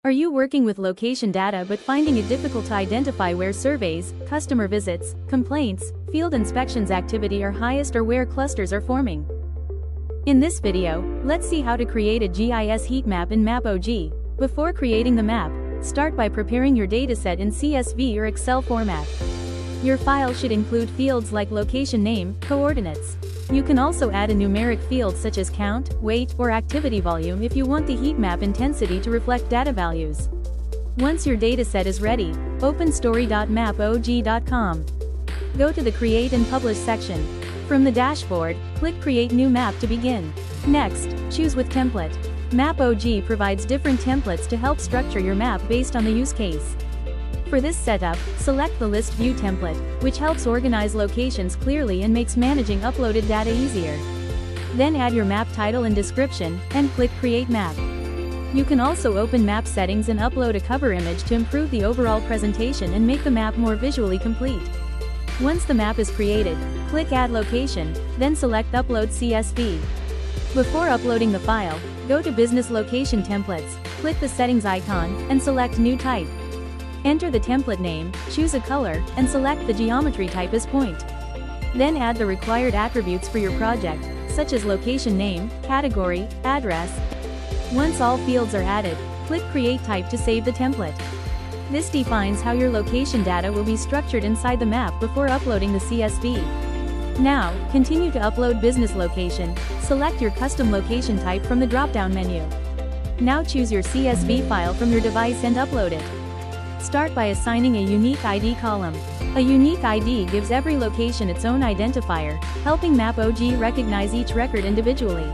Are you working with location data but finding it difficult to identify where surveys, customer visits, complaints, field inspections activity are highest or where clusters are forming? In this video, let's see how to create a GIS heat map in MAPOG. Before creating the map, start by preparing your dataset in CSV or Excel format. Your file should include fields like location name, coordinates. You can also add a numeric field such as count, weight, or activity volume if you want the heat map intensity to reflect data values. Once your dataset is ready, open story.mapog.com. Go to the Create and Publish section. From the dashboard, click Create New Map to begin. Next, choose with Template. MAPOG provides different templates to help structure your map based on the use case. For this setup, select the List View template, which helps organize locations clearly and makes managing uploaded data easier. Then add your map title and description, and click Create Map. You can also open map settings and upload a cover image to improve the overall presentation and make the map more visually complete. Once the map is created, click Add Location, then select Upload CSV. Before uploading the file, go to Business Location Templates, click the Settings icon, and select New Type. Enter the template name, choose a color, and select the geometry type as point. Then add the required attributes for your project, such as location name, category, address. Once all fields are added, click Create Type to save the template. This defines how your location data will be structured inside the map before uploading the CSV. Now, continue to upload business location, select your custom location type from the drop-down menu. Now choose your CSV file from your device and upload it. Start by assigning a unique ID column. A unique ID gives every location its own identifier, helping MAPOG recognize each record individually.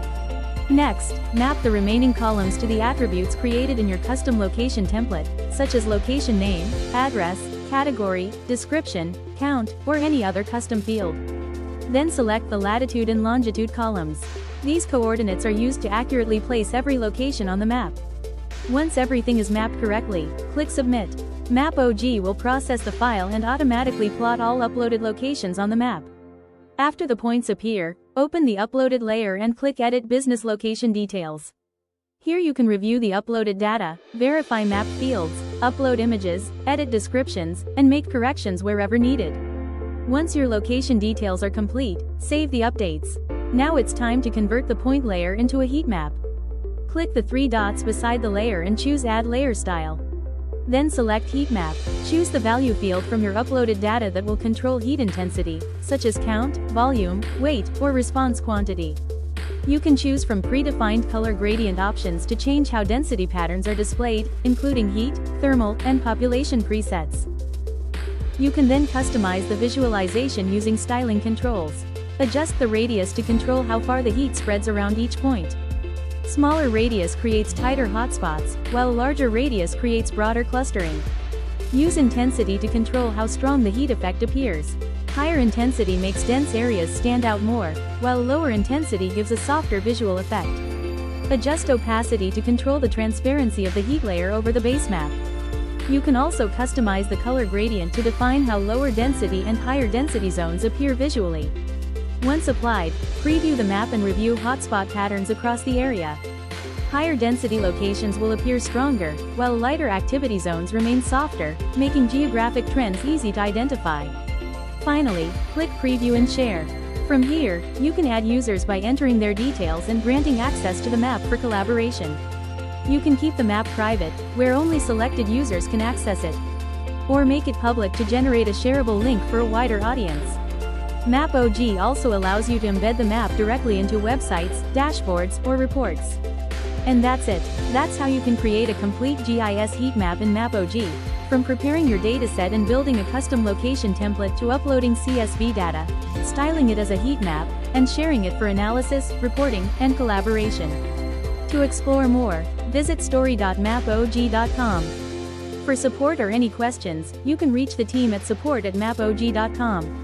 Next, map the remaining columns to the attributes created in your custom location template, such as location name, address, category, description, count, or any other custom field. Then select the latitude and longitude columns. These coordinates are used to accurately place every location on the map. Once everything is mapped correctly, click Submit. MAPOG will process the file and automatically plot all uploaded locations on the map. After the points appear, open the uploaded layer and click Edit Business Location Details. Here you can review the uploaded data, verify mapped fields, upload images, edit descriptions, and make corrections wherever needed. Once your location details are complete, save the updates. Now it's time to convert the point layer into a heat map. Click the three dots beside the layer and choose Add Layer Style. Then select Heat Map. Choose the value field from your uploaded data that will control heat intensity, such as count, volume, weight, or response quantity. You can choose from predefined color gradient options to change how density patterns are displayed, including heat, thermal, and population presets. You can then customize the visualization using styling controls. Adjust the radius to control how far the heat spreads around each point. Smaller radius creates tighter hotspots, while larger radius creates broader clustering. Use intensity to control how strong the heat effect appears. Higher intensity makes dense areas stand out more, while lower intensity gives a softer visual effect. Adjust opacity to control the transparency of the heat layer over the base map. You can also customize the color gradient to define how lower density and higher density zones appear visually. Once applied, preview the map and review hotspot patterns across the area. Higher density locations will appear stronger, while lighter activity zones remain softer, making geographic trends easy to identify. Finally, click Preview and Share. From here, you can add users by entering their details and granting access to the map for collaboration. You can keep the map private, where only selected users can access it. Or make it public to generate a shareable link for a wider audience. MAPOG also allows you to embed the map directly into websites, dashboards, or reports. And that's it. That's how you can create a complete GIS heat map in MAPOG. From preparing your dataset and building a custom location template to uploading CSV data, styling it as a heat map, and sharing it for analysis, reporting, and collaboration. To explore more, visit story.mapog.com. For support or any questions, you can reach the team at support@mapog.com.